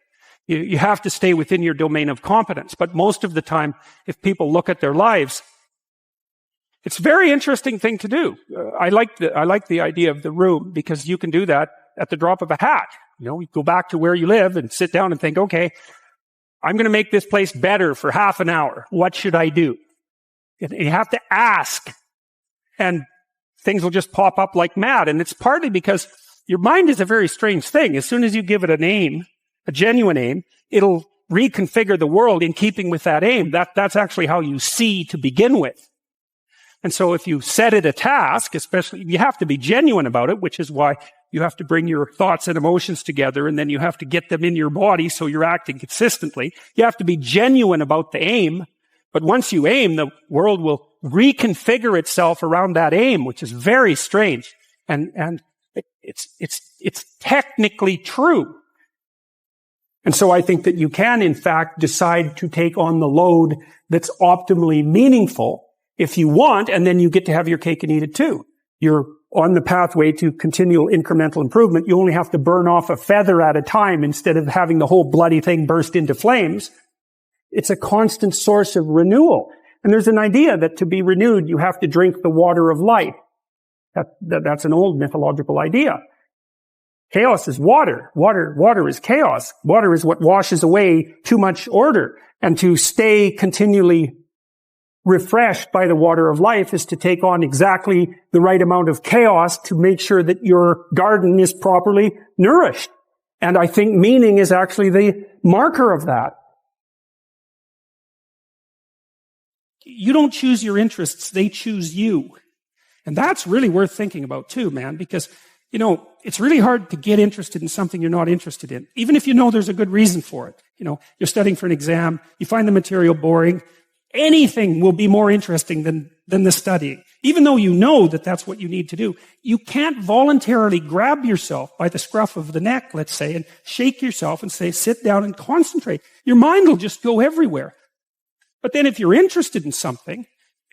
You have to stay within your domain of competence. But most of the time, if people look at their lives, it's a very interesting thing to do. I like the idea of the room because you can do that at the drop of a hat. You go back to where you live and sit down and think, okay, I'm going to make this place better for half an hour. What should I do? And you have to ask, and things will just pop up like mad. And it's partly because your mind is a very strange thing. As soon as you give it a name, a genuine aim, it'll reconfigure the world in keeping with that aim. That's actually how you see to begin with. And so if you set it a task, especially, you have to be genuine about it, which is why you have to bring your thoughts and emotions together, and then you have to get them in your body so you're acting consistently. You have to be genuine about the aim. But once you aim, the world will reconfigure itself around that aim, which is very strange. And it's technically true. And so I think that you can, in fact, decide to take on the load that's optimally meaningful if you want, and then you get to have your cake and eat it too. You're on the pathway to continual incremental improvement. You only have to burn off a feather at a time instead of having the whole bloody thing burst into flames. It's a constant source of renewal. And there's an idea that to be renewed, you have to drink the water of life. That's an old mythological idea. Chaos is water. Water is chaos. Water is what washes away too much order. And to stay continually refreshed by the water of life is to take on exactly the right amount of chaos to make sure that your garden is properly nourished. And I think meaning is actually the marker of that. You don't choose your interests, they choose you. And that's really worth thinking about too, man, because, it's really hard to get interested in something you're not interested in, even if you know there's a good reason for it. You're studying for an exam, you find the material boring. Anything will be more interesting than the studying. Even though you know that that's what you need to do, you can't voluntarily grab yourself by the scruff of the neck, let's say, and shake yourself and say, sit down and concentrate. Your mind will just go everywhere. But then if you're interested in something,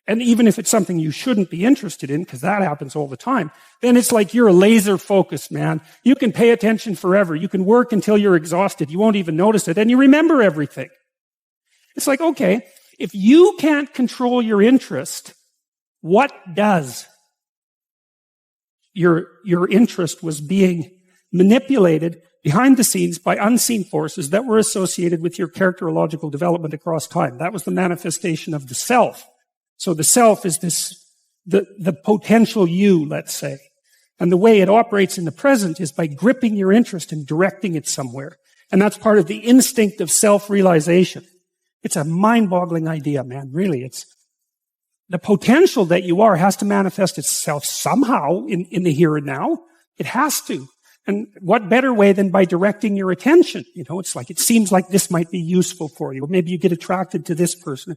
and even if it's something you shouldn't be interested in, because that happens all the time, then it's like you're a laser focused, man. You can pay attention forever. You can work until you're exhausted. You won't even notice it, and you remember everything. It's like, okay, if you can't control your interest, what does? Your interest was being manipulated behind the scenes by unseen forces that were associated with your characterological development across time. That was the manifestation of the self. So the self is the potential you, let's say. And the way it operates in the present is by gripping your interest and directing it somewhere. And that's part of the instinct of self-realization. It's a mind-boggling idea, man. Really, it's the potential that you are has to manifest itself somehow in the here and now. It has to. And what better way than by directing your attention? It's like, it seems like this might be useful for you. Or maybe you get attracted to this person.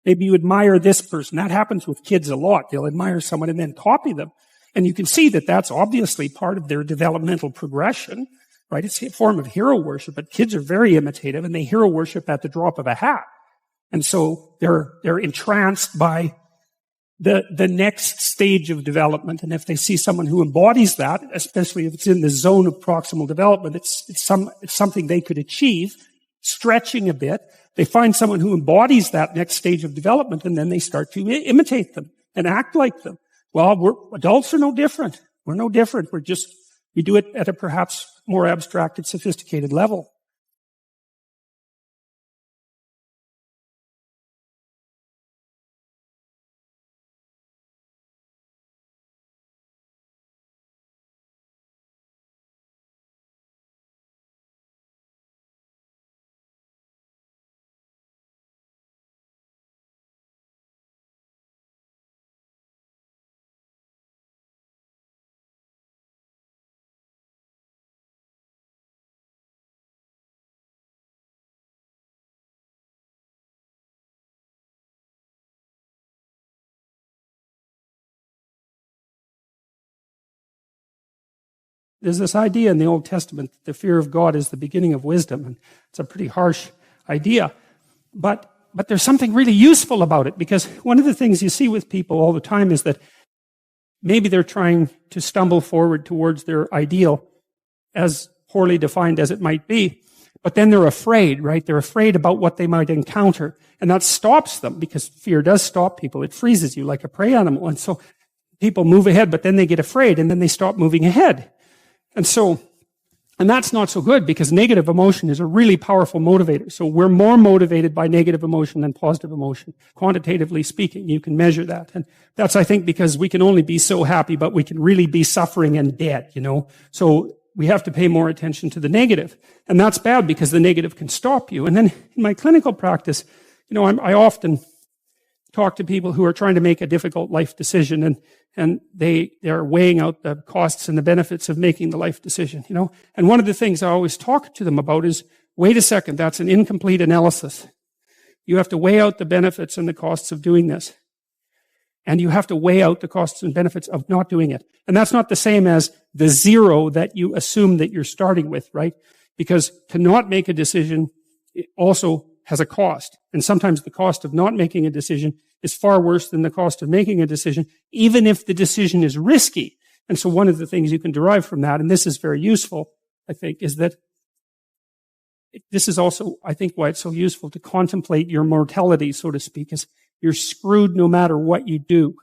Maybe you admire this person. That happens with kids a lot. They'll admire someone and then copy them. And you can see that that's obviously part of their developmental progression, right? It's a form of hero worship, but kids are very imitative and they hero worship at the drop of a hat. And so they're entranced by the next stage of development. And if they see someone who embodies that, especially if it's in the zone of proximal development, it's something they could achieve, stretching a bit. They find someone who embodies that next stage of development, and then they start to imitate them and act like them. Well, adults are no different. We're no different. We do it at a perhaps more abstract and sophisticated level. There's this idea in the Old Testament that the fear of God is the beginning of wisdom, and it's a pretty harsh idea. But there's something really useful about it, because one of the things you see with people all the time is that maybe they're trying to stumble forward towards their ideal, as poorly defined as it might be, but then they're afraid, right? They're afraid about what they might encounter, and that stops them, because fear does stop people. It freezes you like a prey animal, and so people move ahead, but then they get afraid, and then they stop moving ahead. And so And that's not so good because negative emotion is a really powerful motivator. So we're more motivated by negative emotion than positive emotion. Quantitatively speaking, you can measure that. And that's, I think, because we can only be so happy, but we can really be suffering and dead, So we have to pay more attention to the negative. And that's bad because the negative can stop you. And then in my clinical practice, I often talk to people who are trying to make a difficult life decision and they're weighing out the costs and the benefits of making the life decision, And one of the things I always talk to them about is, wait a second, that's an incomplete analysis. You have to weigh out the benefits and the costs of doing this. And you have to weigh out the costs and benefits of not doing it. And that's not the same as the zero that you assume that you're starting with, right? Because to not make a decision it also has a cost. And sometimes the cost of not making a decision is far worse than the cost of making a decision, even if the decision is risky. And so one of the things you can derive from that, and this is very useful, I think, is that this is also, I think, why it's so useful to contemplate your mortality, so to speak, is you're screwed no matter what you do.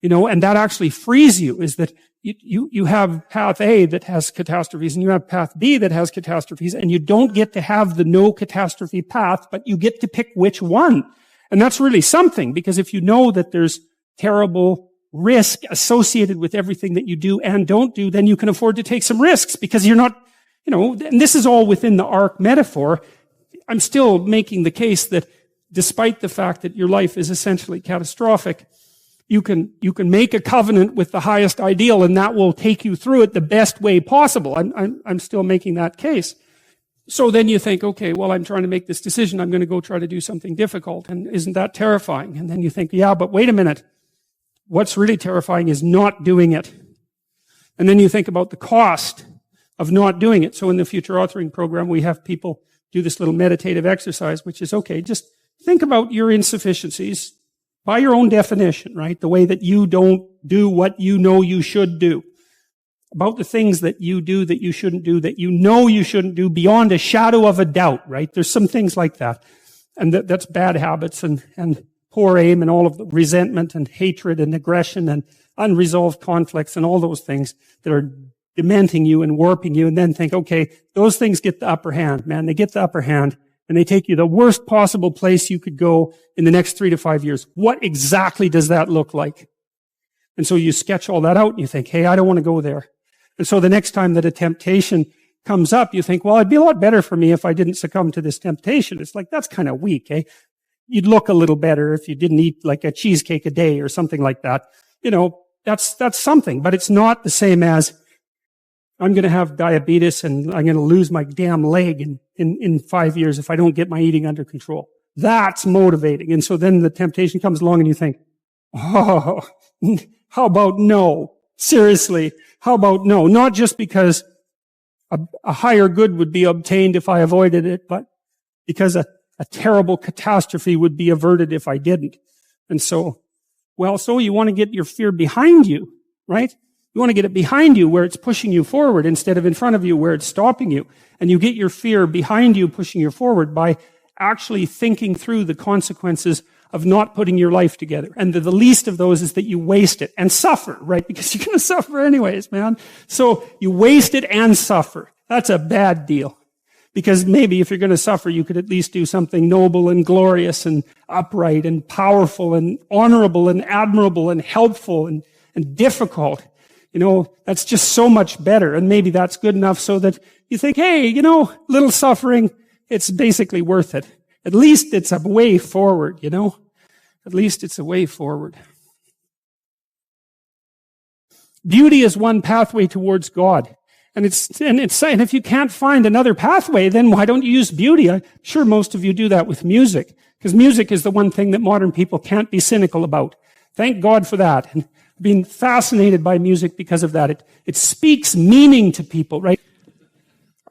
And that actually frees you, is that you have path A that has catastrophes and you have path B that has catastrophes, and you don't get to have the no catastrophe path, but you get to pick which one. And that's really something, because if you know that there's terrible risk associated with everything that you do and don't do, then you can afford to take some risks because you're not, and this is all within the arc metaphor. I'm still making the case that despite the fact that your life is essentially catastrophic, you can make a covenant with the highest ideal, and that will take you through it the best way possible. I'm still making that case. So then you think, okay, well, I'm trying to make this decision. I'm going to go try to do something difficult. And isn't that terrifying? And then you think, yeah, but wait a minute. What's really terrifying is not doing it. And then you think about the cost of not doing it. So in the future authoring program, we have people do this little meditative exercise, which is, okay, just think about your insufficiencies by your own definition, right? The way that you don't do what you know you should do. About the things that you do that you shouldn't do, that you know you shouldn't do beyond a shadow of a doubt, right? There's some things like that. And that's bad habits and poor aim and all of the resentment and hatred and aggression and unresolved conflicts and all those things that are dementing you and warping you, and then think, okay, those things get the upper hand, man. They get the upper hand and they take you the worst possible place you could go in the next 3 to 5 years. What exactly does that look like? And so you sketch all that out and you think, hey, I don't want to go there. And so the next time that a temptation comes up, you think, well, it'd be a lot better for me if I didn't succumb to this temptation. It's like, that's kind of weak, eh? You'd look a little better if you didn't eat like a cheesecake a day or something like that. That's something, but it's not the same as I'm going to have diabetes and I'm going to lose my damn leg in 5 years if I don't get my eating under control. That's motivating. And so then the temptation comes along and you think, oh, how about no? Seriously, how about no? Not just because a higher good would be obtained if I avoided it, but because a terrible catastrophe would be averted if I didn't. And so you want to get your fear behind you, right? You want to get it behind you where it's pushing you forward instead of in front of you where it's stopping you. And you get your fear behind you, pushing you forward by actually thinking through the consequences of not putting your life together. And the least of those is that you waste it and suffer, right? Because you're going to suffer anyways, man. So you waste it and suffer. That's a bad deal. Because maybe if you're going to suffer, you could at least do something noble and glorious and upright and powerful and honorable and admirable and helpful and difficult. That's just so much better. And maybe that's good enough so that you think, hey, little suffering, it's basically worth it. At least it's a way forward, At least it's a way forward. Beauty is one pathway towards God. And if you can't find another pathway, then why don't you use beauty? I'm sure most of you do that with music, because music is the one thing that modern people can't be cynical about. Thank God for that. And I've been fascinated by music because of that. It speaks meaning to people, right?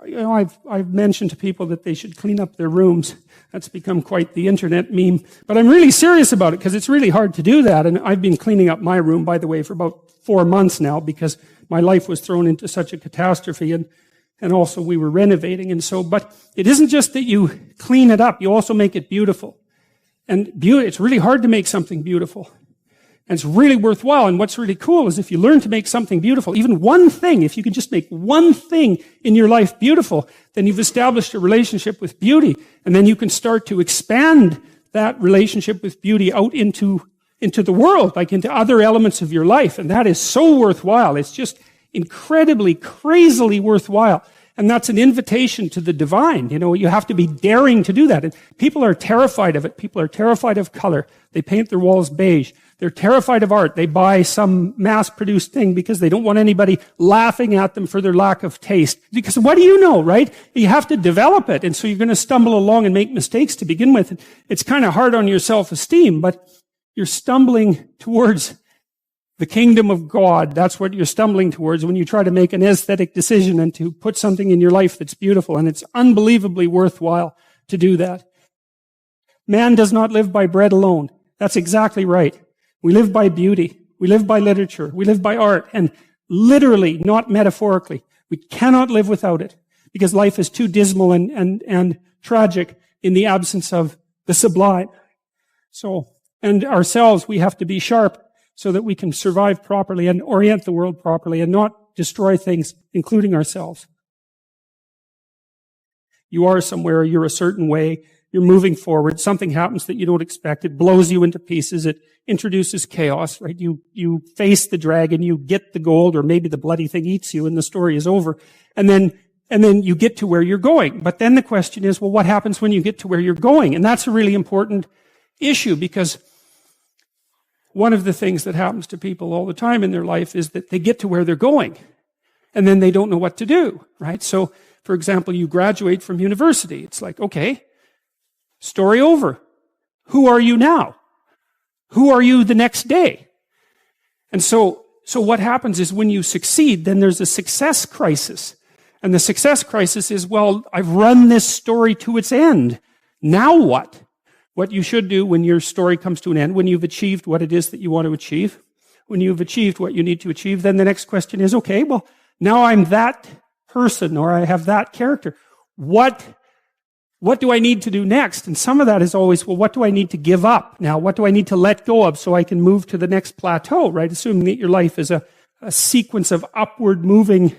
I've mentioned to people that they should clean up their rooms. That's become quite the internet meme. But I'm really serious about it because it's really hard to do that. And I've been cleaning up my room, by the way, for about 4 months now because my life was thrown into such a catastrophe and also we were renovating. And so, but it isn't just that you clean it up, you also make it beautiful. And it's really hard to make something beautiful. And it's really worthwhile. And what's really cool is if you learn to make something beautiful, even one thing, if you can just make one thing in your life beautiful, then you've established a relationship with beauty. And then you can start to expand that relationship with beauty out into the world, like into other elements of your life. And that is so worthwhile. It's just incredibly, crazily worthwhile. And that's an invitation to the divine. You know, you have to be daring to do that. And people are terrified of it. People are terrified of color. They paint their walls beige. They're terrified of art. They buy some mass-produced thing because they don't want anybody laughing at them for their lack of taste. Because what do you know, right? You have to develop it. And so you're going to stumble along and make mistakes to begin with. It's kind of hard on your self-esteem, but you're stumbling towards the kingdom of God. That's what you're stumbling towards when you try to make an aesthetic decision and to put something in your life that's beautiful. And it's unbelievably worthwhile to do that. Man does not live by bread alone. That's exactly right. We live by beauty. We live by literature. We live by art. And literally, not metaphorically. We cannot live without it because life is too dismal and tragic in the absence of the sublime. And ourselves, we have to be sharp so that we can survive properly and orient the world properly and not destroy things, including ourselves. You are somewhere, you're a certain way, you're moving forward, something happens that you don't expect, it blows you into pieces, it introduces chaos, right? You face the dragon, you get the gold, or maybe the bloody thing eats you and the story is over. And then you get to where you're going. But then the question is, well, what happens when you get to where you're going? And that's a really important issue because one of the things that happens to people all the time in their life is that they get to where they're going and then they don't know what to do, right? So, for example, you graduate from university. It's like, okay, story over. Who are you now? Who are you the next day? And so what happens is when you succeed, then there's a success crisis. And the success crisis is, well, I've run this story to its end. Now what? What you should do when your story comes to an end, when you've achieved what it is that you want to achieve, when you've achieved what you need to achieve, then the next question is, okay, well, now I'm that person or I have that character. What do I need to do next? And some of that is always, well, what do I need to give up now? What do I need to let go of so I can move to the next plateau, right? Assuming that your life is a sequence of upward moving.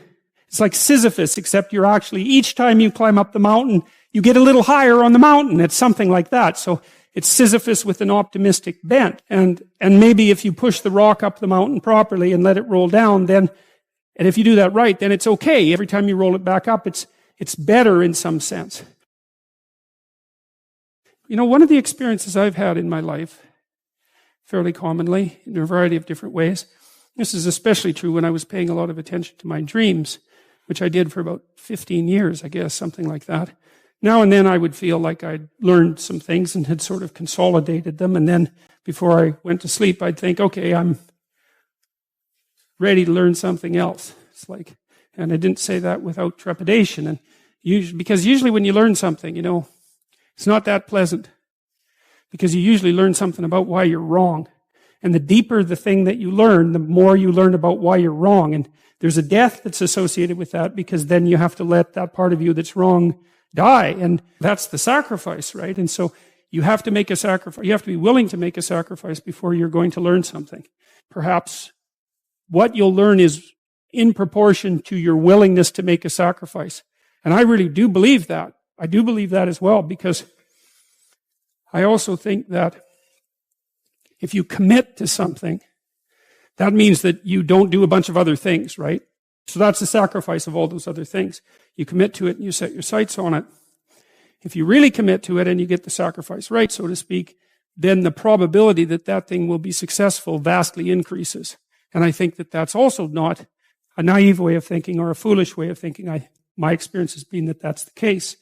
It's like Sisyphus, except you're actually, each time you climb up the mountain, you get a little higher on the mountain. It's something like that. So it's Sisyphus with an optimistic bent. And maybe if you push the rock up the mountain properly and let it roll down, and if you do that right, then it's okay. Every time you roll it back up, it's better in some sense. You know, one of the experiences I've had in my life, fairly commonly, in a variety of different ways, this is especially true when I was paying a lot of attention to my dreams, which I did for about 15 years, I guess, something like that. Now and then I would feel like I'd learned some things and had sort of consolidated them. And then before I went to sleep, I'd think, okay, I'm ready to learn something else. It's like, and I didn't say that without trepidation. And because usually when you learn something, you know, it's not that pleasant. Because you usually learn something about why you're wrong. And the deeper the thing that you learn, the more you learn about why you're wrong. And there's a death that's associated with that because then you have to let that part of you that's wrong die. And that's the sacrifice, right? And so you have to make a sacrifice. You have to be willing to make a sacrifice before you're going to learn something. Perhaps what you'll learn is in proportion to your willingness to make a sacrifice. And I really do believe that. I do believe that as well, because I also think that if you commit to something, that means that you don't do a bunch of other things, right? So that's the sacrifice of all those other things. You commit to it and you set your sights on it. If you really commit to it and you get the sacrifice right, so to speak, then the probability that that thing will be successful vastly increases. And I think that that's also not a naive way of thinking or a foolish way of thinking. My experience has been that that's the case.